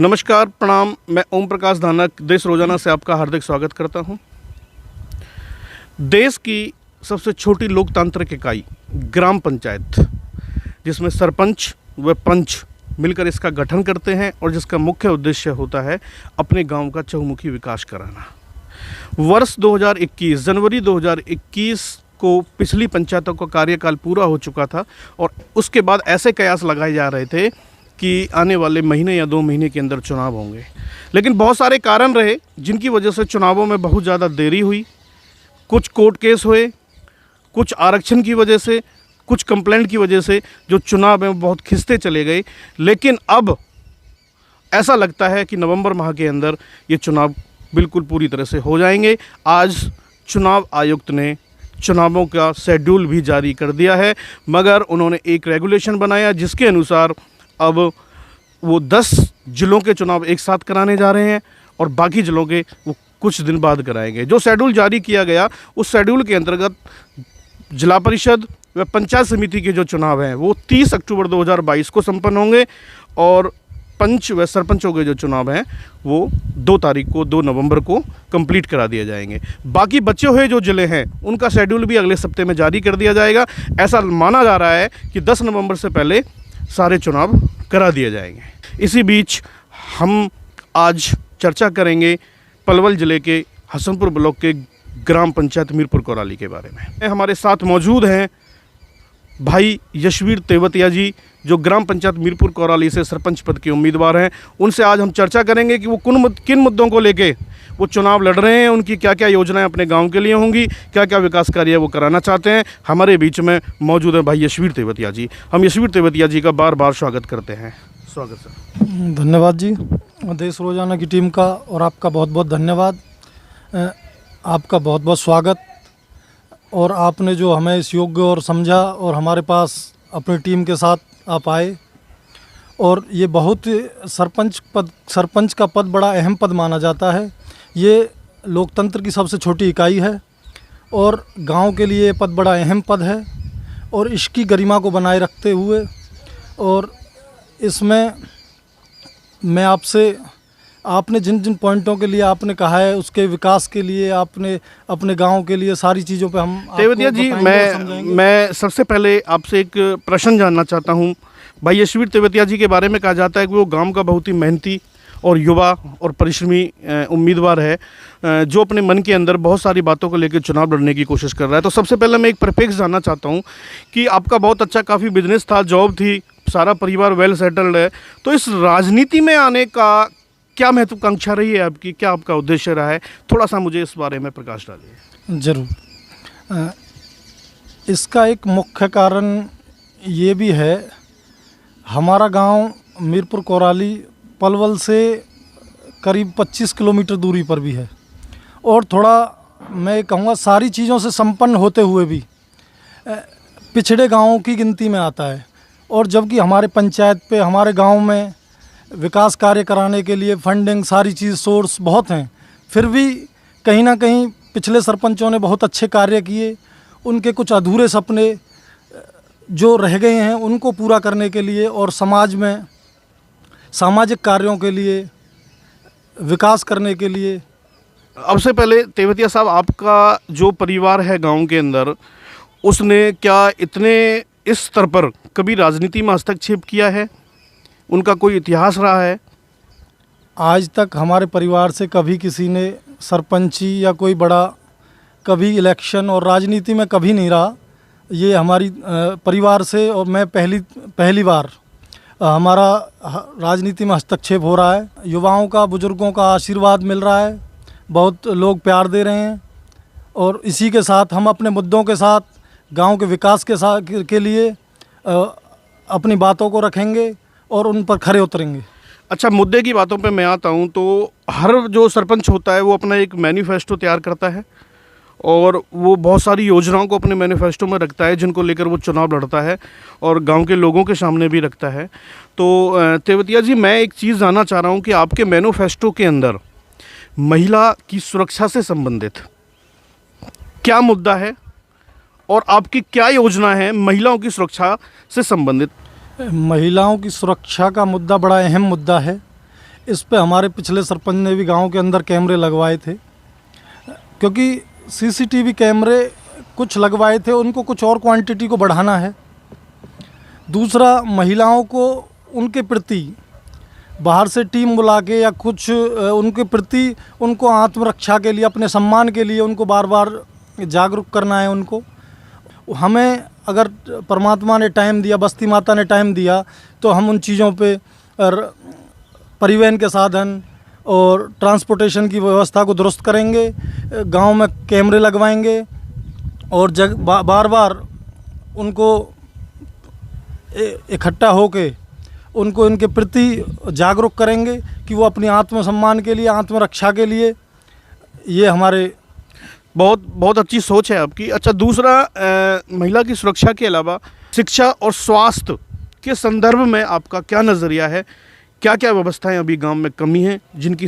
नमस्कार, प्रणाम। मैं ओम प्रकाश धानक देश रोजाना से आपका हार्दिक स्वागत करता हूं। देश की सबसे छोटी लोकतांत्रिक इकाई ग्राम पंचायत, जिसमें सरपंच व पंच मिलकर इसका गठन करते हैं और जिसका मुख्य उद्देश्य होता है अपने गांव का चहुमुखी विकास कराना। वर्ष 2021 जनवरी 2021 को पिछली पंचायतों का कार्यकाल पूरा हो चुका था और उसके बाद ऐसे कयास लगाए जा रहे थे कि आने वाले महीने या 2 महीने के अंदर चुनाव होंगे, लेकिन बहुत सारे कारण रहे जिनकी वजह से चुनावों में बहुत ज़्यादा देरी हुई। कुछ कोर्ट केस हुए, कुछ आरक्षण की वजह से, कुछ कंप्लेंट की वजह से जो चुनाव में बहुत खिंचते चले गए। लेकिन अब ऐसा लगता है कि नवंबर माह के अंदर ये चुनाव बिल्कुल पूरी तरह से हो जाएंगे। आज चुनाव आयुक्त ने चुनावों का शेड्यूल भी जारी कर दिया है, मगर उन्होंने एक रेगुलेशन बनाया जिसके अनुसार अब वो 10 जिलों के चुनाव एक साथ कराने जा रहे हैं और बाकी जिलों के वो कुछ दिन बाद कराएंगे। जो शेड्यूल जारी किया गया उस शेड्यूल के अंतर्गत जिला परिषद व पंचायत समिति के जो चुनाव हैं वो 30 अक्टूबर 2022 को संपन्न होंगे और पंच व सरपंचों के जो चुनाव हैं वो 2 नवंबर को कंप्लीट करा दिए जाएंगे। बाकी बचे हुए जो ज़िले हैं उनका शेड्यूल भी अगले सप्ताह में जारी कर दिया जाएगा। ऐसा माना जा रहा है कि 10 नवंबर से पहले सारे चुनाव करा दिए जाएंगे। इसी बीच हम आज चर्चा करेंगे पलवल ज़िले के हसनपुर ब्लॉक के ग्राम पंचायत मीरपुर कोराली के बारे में। हमारे साथ मौजूद हैं भाई यशवीर तेवतिया जी, जो ग्राम पंचायत मीरपुर कोराली से सरपंच पद के उम्मीदवार हैं। उनसे आज हम चर्चा करेंगे कि वो किन मुद्दों को लेके वो चुनाव लड़ रहे हैं, उनकी क्या क्या योजनाएं अपने गांव के लिए होंगी, क्या क्या विकास कार्य वो कराना चाहते हैं। हमारे बीच में मौजूद है भाई यशवीर तेवतिया जी। हम यशवीर तेवतिया जी का बार बार स्वागत करते हैं। स्वागत सर। धन्यवाद जी, देश रोजाना की टीम का और आपका बहुत बहुत धन्यवाद। आपका बहुत बहुत स्वागत। और आपने जो हमें इस योग्य और समझा और हमारे पास अपनी टीम के साथ आप आए। और ये बहुत सरपंच का पद बड़ा अहम पद माना जाता है। ये लोकतंत्र की सबसे छोटी इकाई है और गांव के लिए ये पद बड़ा अहम पद है और इसकी गरिमा को बनाए रखते हुए और इसमें मैं आपने जिन जिन पॉइंटों के लिए आपने कहा है उसके विकास के लिए आपने अपने गांव के लिए सारी चीज़ों पे हम तेवतिया जी मैं सबसे पहले आपसे एक प्रश्न जानना चाहता हूं। भाई यशवीर तेवतिया जी के बारे में कहा जाता है कि वो गांव का बहुत ही मेहनती और युवा और परिश्रमी उम्मीदवार है, जो अपने मन के अंदर बहुत सारी बातों को लेकर चुनाव लड़ने की कोशिश कर रहा है। तो सबसे पहले मैं एक परिप्रेक्ष्य जानना चाहता हूं कि आपका बहुत अच्छा काफ़ी बिजनेस था, जॉब थी, सारा परिवार वेल सेटल्ड है, तो इस राजनीति में आने का क्या महत्वाकांक्षा रही है आपकी, क्या आपका उद्देश्य रहा है? थोड़ा सा मुझे इस बारे में प्रकाश डालिए। ज़रूर। इसका एक मुख्य कारण ये भी है, हमारा गांव मीरपुर कोराली पलवल से करीब 25 किलोमीटर दूरी पर भी है और थोड़ा मैं कहूँगा सारी चीज़ों से संपन्न होते हुए भी पिछड़े गांवों की गिनती में आता है। और जबकि हमारे पंचायत पे हमारे गांव में विकास कार्य कराने के लिए फंडिंग सारी चीज़ सोर्स बहुत हैं, फिर भी कहीं ना कहीं पिछले सरपंचों ने बहुत अच्छे कार्य किए। उनके कुछ अधूरे सपने जो रह गए हैं उनको पूरा करने के लिए और समाज में सामाजिक कार्यों के लिए विकास करने के लिए। अब से पहले तेवतिया साहब, आपका जो परिवार है गांव के अंदर, उसने क्या इतने इस स्तर पर कभी राजनीति में हस्तक्षेप किया है? उनका कोई इतिहास रहा है? आज तक हमारे परिवार से कभी किसी ने सरपंची या कोई बड़ा कभी इलेक्शन और राजनीति में कभी नहीं रहा। ये हमारी परिवार से और मैं पहली बार हमारा राजनीति में हस्तक्षेप हो रहा है। युवाओं का, बुजुर्गों का आशीर्वाद मिल रहा है, बहुत लोग प्यार दे रहे हैं और इसी के साथ हम अपने मुद्दों के साथ गांव के विकास के लिए अपनी बातों को रखेंगे और उन पर खरे उतरेंगे। अच्छा, मुद्दे की बातों पे मैं आता हूँ तो हर जो सरपंच होता है वो अपना एक मैनिफेस्टो तैयार करता है और वो बहुत सारी योजनाओं को अपने मैनिफेस्टो में रखता है जिनको लेकर वो चुनाव लड़ता है और गांव के लोगों के सामने भी रखता है। तो तेवतिया जी, मैं एक चीज़ जानना चाह रहा हूँ कि आपके मैनिफेस्टो के अंदर महिला की सुरक्षा से संबंधित क्या मुद्दा है और आपकी क्या योजना है महिलाओं की सुरक्षा से संबंधित? महिलाओं की सुरक्षा का मुद्दा बड़ा अहम मुद्दा है। इस पे हमारे पिछले सरपंच ने भी गांव के अंदर कैमरे लगवाए थे, क्योंकि सीसीटीवी कैमरे कुछ लगवाए थे, उनको कुछ और क्वांटिटी को बढ़ाना है। दूसरा, महिलाओं को उनके प्रति बाहर से टीम बुला के या कुछ उनके प्रति उनको आत्मरक्षा के लिए, अपने सम्मान के लिए उनको बार बार जागरूक करना है। उनको हमें अगर परमात्मा ने टाइम दिया, बस्ती माता ने टाइम दिया, तो हम उन चीज़ों पे परिवहन के साधन और ट्रांसपोर्टेशन की व्यवस्था को दुरुस्त करेंगे, गांव में कैमरे लगवाएंगे और बार बार उनको इकट्ठा होके उनको इनके प्रति जागरूक करेंगे कि वो अपनी आत्मसम्मान के लिए, आत्मरक्षा के लिए, ये हमारे बहुत अच्छी सोच है आपकी। अच्छा, दूसरा, महिला की सुरक्षा के अलावा शिक्षा और स्वास्थ्य के संदर्भ में आपका क्या नज़रिया है? क्या क्या व्यवस्थाएं अभी गांव में कमी हैं जिनकी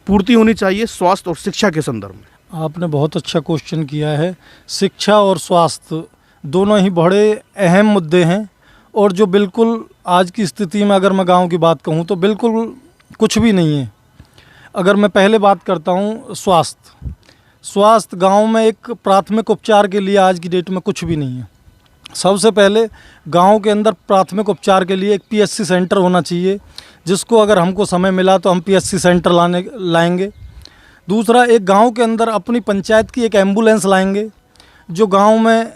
पूर्ति होनी चाहिए स्वास्थ्य और शिक्षा के संदर्भ में? आपने बहुत अच्छा क्वेश्चन किया है। शिक्षा और स्वास्थ्य दोनों ही बड़े अहम मुद्दे हैं, और जो बिल्कुल आज की स्थिति में अगर मैं गांव की बात कहूं तो बिल्कुल कुछ भी नहीं है। अगर मैं पहले बात करता हूं स्वास्थ्य गांव में एक प्राथमिक उपचार के लिए आज की डेट में कुछ भी नहीं है। सबसे पहले गांव के अंदर प्राथमिक उपचार के लिए एक पीएचसी सेंटर होना चाहिए, जिसको अगर हमको समय मिला तो हम पीएचसी सेंटर लाएंगे। दूसरा, एक गांव के अंदर अपनी पंचायत की एक एम्बुलेंस लाएंगे, जो गांव में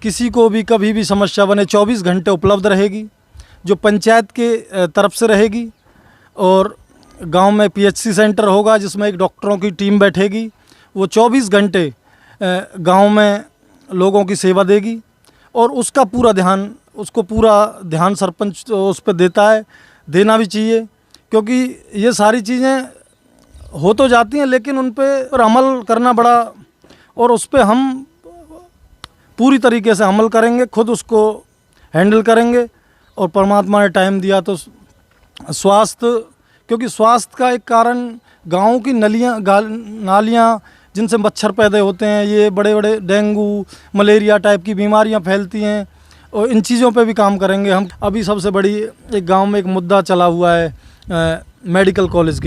किसी को भी कभी भी समस्या बने 24 घंटे उपलब्ध रहेगी, जो पंचायत के तरफ से रहेगी। और गांव में पीएचसी सेंटर होगा जिसमें एक डॉक्टरों की टीम बैठेगी, वो 24 घंटे गांव में लोगों की सेवा देगी, और उसको पूरा ध्यान सरपंच उस पर देता है, देना भी चाहिए, क्योंकि ये सारी चीज़ें हो तो जाती हैं लेकिन उन पर अमल करना बड़ा, और उस पर हम पूरी तरीके से अमल करेंगे, खुद उसको हैंडल करेंगे। और परमात्मा ने टाइम दिया तो स्वास्थ्य, क्योंकि स्वास्थ्य का एक कारण गाँव की नालियाँ जिनसे मच्छर पैदा होते हैं, ये बड़े बड़े डेंगू, मलेरिया टाइप की बीमारियां फैलती हैं, और इन चीज़ों पे भी काम करेंगे हम। अभी सबसे बड़ी एक गांव में एक मुद्दा चला हुआ है मेडिकल कॉलेज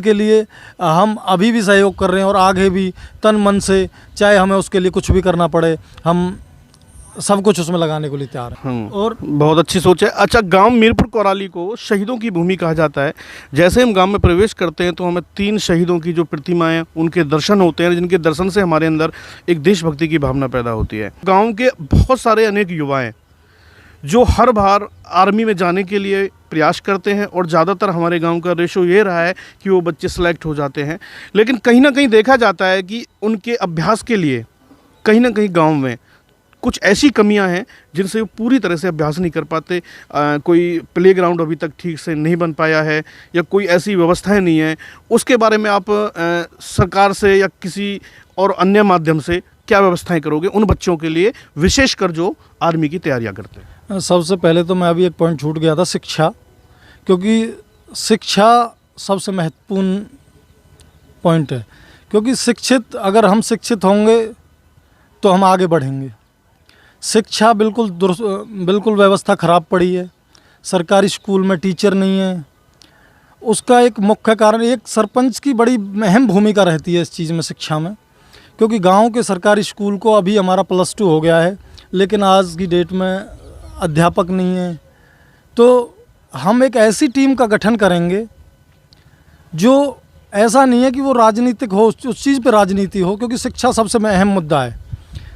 के लिए हम अभी भी सहयोग कर रहे हैं, और आगे भी तन मन से, चाहे हमें उसके लिए कुछ भी करना पड़े, हम सब कुछ उसमें लगाने को लिए तैयार हैं। और बहुत अच्छी सोच है। अच्छा, गांव मीरपुर कोराली को शहीदों की भूमि कहा जाता है। जैसे हम गांव में प्रवेश करते हैं तो हमें 3 शहीदों की जो प्रतिमाएं, उनके दर्शन होते हैं, जिनके दर्शन से हमारे अंदर एक देशभक्ति की भावना पैदा होती है। गांव के बहुत सारे अनेक युवाएं जो हर बार आर्मी में जाने के लिए प्रयास करते हैं, और ज़्यादातर हमारे गांव का रेशो ये रहा है कि वो बच्चे सेलेक्ट हो जाते हैं, लेकिन कहीं ना कहीं देखा जाता है कि उनके अभ्यास के लिए कहीं ना कहीं गाँव में कुछ ऐसी कमियां हैं जिनसे वो पूरी तरह से अभ्यास नहीं कर पाते। कोई प्लेग्राउंड अभी तक ठीक से नहीं बन पाया है, या कोई ऐसी व्यवस्थाएं नहीं है। उसके बारे में आप सरकार से या किसी और अन्य माध्यम से क्या व्यवस्थाएं करोगे उन बच्चों के लिए, विशेषकर जो आर्मी की तैयारियां करते हैं? सबसे पहले तो मैं अभी एक पॉइंट छूट गया था, शिक्षा, क्योंकि शिक्षा सबसे महत्वपूर्ण पॉइंट है, क्योंकि अगर हम शिक्षित होंगे तो हम आगे बढ़ेंगे। शिक्षा बिल्कुल व्यवस्था ख़राब पड़ी है, सरकारी स्कूल में टीचर नहीं है। उसका एक मुख्य कारण, एक सरपंच की बड़ी अहम भूमिका रहती है इस चीज़ में, शिक्षा में, क्योंकि गांव के सरकारी स्कूल को अभी हमारा +2 हो गया है, लेकिन आज की डेट में अध्यापक नहीं है। तो हम एक ऐसी टीम का गठन करेंगे जो ऐसा नहीं है कि वो राजनीतिक हो, उस चीज़ पे राजनीति हो, क्योंकि शिक्षा सबसे अहम मुद्दा है।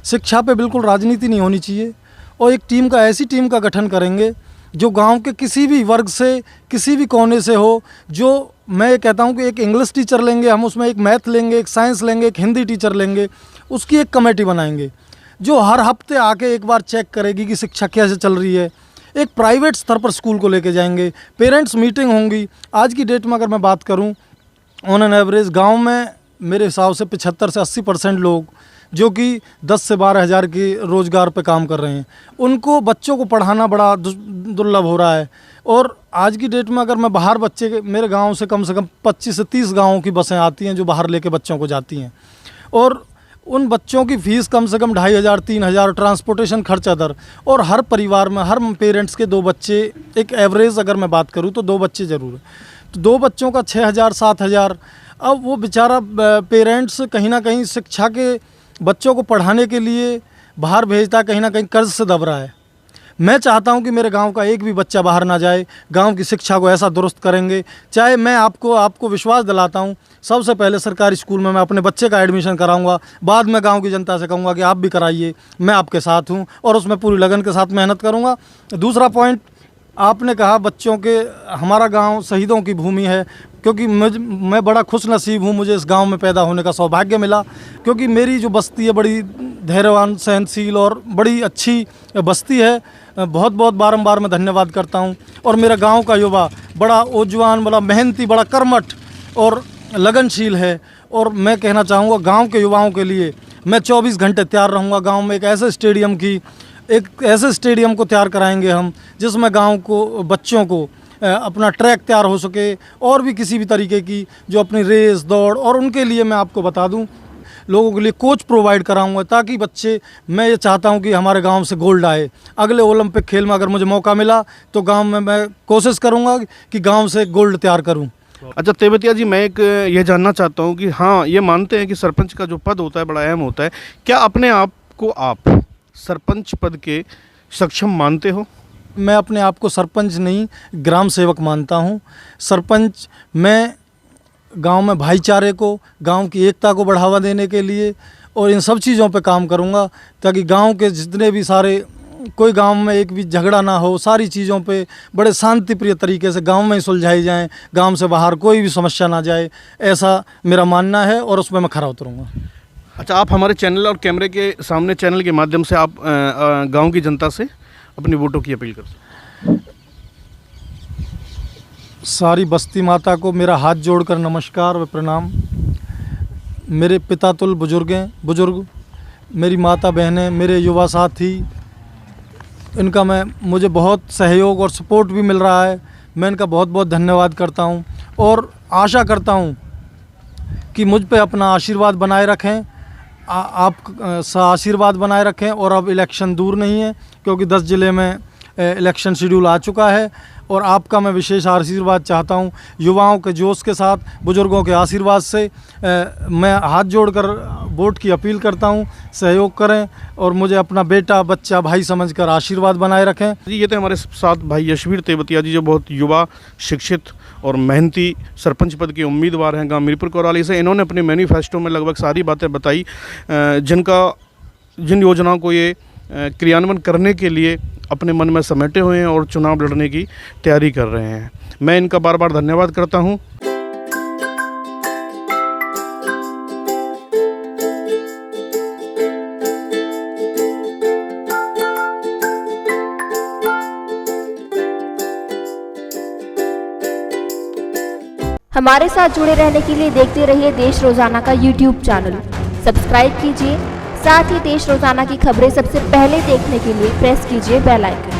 शिक्षा पे बिल्कुल राजनीति नहीं होनी चाहिए, और एक ऐसी टीम का गठन करेंगे जो गांव के किसी भी वर्ग से, किसी भी कोने से हो। जो मैं कहता हूं कि एक इंग्लिश टीचर लेंगे हम, उसमें एक मैथ लेंगे, एक साइंस लेंगे, एक हिंदी टीचर लेंगे, उसकी एक कमेटी बनाएंगे जो हर हफ्ते आके एक बार चेक करेगी कि शिक्षा कैसे चल रही है। एक प्राइवेट स्तर पर स्कूल को लेके जाएंगे, पेरेंट्स मीटिंग होंगी। आज की डेट में अगर मैं बात करूँ, ऑन एन एवरेज गाँव में मेरे हिसाब से 75 से 80% लोग जो कि 10 से 12 हज़ार के रोज़गार पे काम कर रहे हैं, उनको बच्चों को पढ़ाना बड़ा दुर्लभ हो रहा है। और आज की डेट में अगर मैं बाहर मेरे गांव से कम 25 से 30 गांवों की बसें आती हैं जो बाहर लेके बच्चों को जाती हैं, और उन बच्चों की फ़ीस कम से कम 2500-3000, ट्रांसपोर्टेशन खर्च अदर, और हर परिवार में हर पेरेंट्स के 2 बच्चे, एक एवरेज अगर मैं बात करूं तो 2 बच्चे ज़रूर है, तो 2 बच्चों का 6000-7000। अब वो बेचारा पेरेंट्स कहीं ना कहीं शिक्षा के बच्चों को पढ़ाने के लिए बाहर भेजता है, कहीं ना कहीं कर्ज से दब रहा है। मैं चाहता हूं कि मेरे गांव का एक भी बच्चा बाहर ना जाए, गांव की शिक्षा को ऐसा दुरुस्त करेंगे। चाहे मैं आपको विश्वास दिलाता हूं, सबसे पहले सरकारी स्कूल में मैं अपने बच्चे का एडमिशन कराऊंगा, बाद में गांव की जनता से कहूंगा कि आप भी कराइए, मैं आपके साथ हूं और उसमें पूरी लगन के साथ मेहनत करूंगा। दूसरा पॉइंट आपने कहा बच्चों के, हमारा गांव शहीदों की भूमि है, क्योंकि मैं बड़ा खुश नसीब हूँ, मुझे इस गांव में पैदा होने का सौभाग्य मिला, क्योंकि मेरी जो बस्ती है बड़ी धैर्यवान, सहनशील और बड़ी अच्छी बस्ती है। बहुत बहुत बारंबार मैं धन्यवाद करता हूँ। और मेरा गांव का युवा बड़ा ऊर्जवान, बड़ा मेहनती, बड़ा कर्मठ और लगनशील है। और मैं कहना चाहूँगा गांव के युवाओं के लिए मैं 24 घंटे तैयार रहूँगा। गांव में एक ऐसे स्टेडियम को तैयार कराएंगे हम, जिसमें गांव को बच्चों को अपना ट्रैक तैयार हो सके, और भी किसी भी तरीके की जो अपनी रेस दौड़, और उनके लिए मैं आपको बता दूं लोगों के लिए कोच प्रोवाइड कराऊंगा, ताकि बच्चे, मैं ये चाहता हूं कि हमारे गांव से गोल्ड आए। अगले ओलंपिक खेल में अगर मुझे मौका मिला तो गांव में मैं कोशिश करूंगा कि गांव से गोल्ड तैयार करूं। अच्छा तेवतिया जी, मैं एक ये जानना चाहता हूँ कि हाँ, ये मानते हैं कि सरपंच का जो पद होता है बड़ा अहम होता है, क्या अपने आप को आप सरपंच पद के सक्षम मानते हो? मैं अपने आप को सरपंच नहीं, ग्राम सेवक मानता हूं। सरपंच मैं गांव में भाईचारे को, गांव की एकता को बढ़ावा देने के लिए और इन सब चीज़ों पे काम करूंगा, ताकि गांव के जितने भी सारे, कोई गांव में एक भी झगड़ा ना हो, सारी चीज़ों पे बड़े शांति प्रिय तरीके से गांव में ही सुलझाई जाएं, गांव से बाहर कोई भी समस्या ना जाए, ऐसा मेरा मानना है और उसमें मैं खरा उतरूँगा। अच्छा, आप हमारे चैनल और कैमरे के सामने चैनल के माध्यम से आप गाँव की जनता से अपनी वोटों की अपील कर सकते हैं। सारी बस्ती माता को मेरा हाथ जोड़कर नमस्कार व प्रणाम। मेरे पिता तुल बुजुर्ग, मेरी माता बहनें, मेरे युवा साथी, इनका मुझे बहुत सहयोग और सपोर्ट भी मिल रहा है। मैं इनका बहुत बहुत धन्यवाद करता हूं और आशा करता हूं कि मुझ पे अपना आशीर्वाद बनाए रखें, आप आशीर्वाद बनाए रखें। और अब इलेक्शन दूर नहीं है, क्योंकि 10 ज़िले में इलेक्शन शेड्यूल आ चुका है, और आपका मैं विशेष आशीर्वाद चाहता हूं। युवाओं के जोश के साथ, बुजुर्गों के आशीर्वाद से मैं हाथ जोड़कर वोट की अपील करता हूं। सहयोग करें और मुझे अपना बेटा, बच्चा, भाई समझकर आशीर्वाद बनाए रखें। जी, ये तो हमारे साथ भाई यशवीर तेवतिया जी, जो बहुत युवा, शिक्षित और मेहनती सरपंच पद के उम्मीदवार हैं गाँव मीरपुर कोराली से। इन्होंने अपने मैनिफेस्टो में लगभग सारी बातें बताई, जिन योजनाओं को ये क्रियान्वयन करने के लिए अपने मन में समेटे हुए हैं और चुनाव लड़ने की तैयारी कर रहे हैं। मैं इनका बार बार धन्यवाद करता हूं। हमारे साथ जुड़े रहने के लिए देखते रहिए देश रोजाना का YouTube चैनल। सब्सक्राइब कीजिए, साथ ही देश रोजाना की खबरें सबसे पहले देखने के लिए प्रेस कीजिए बेल आइकन।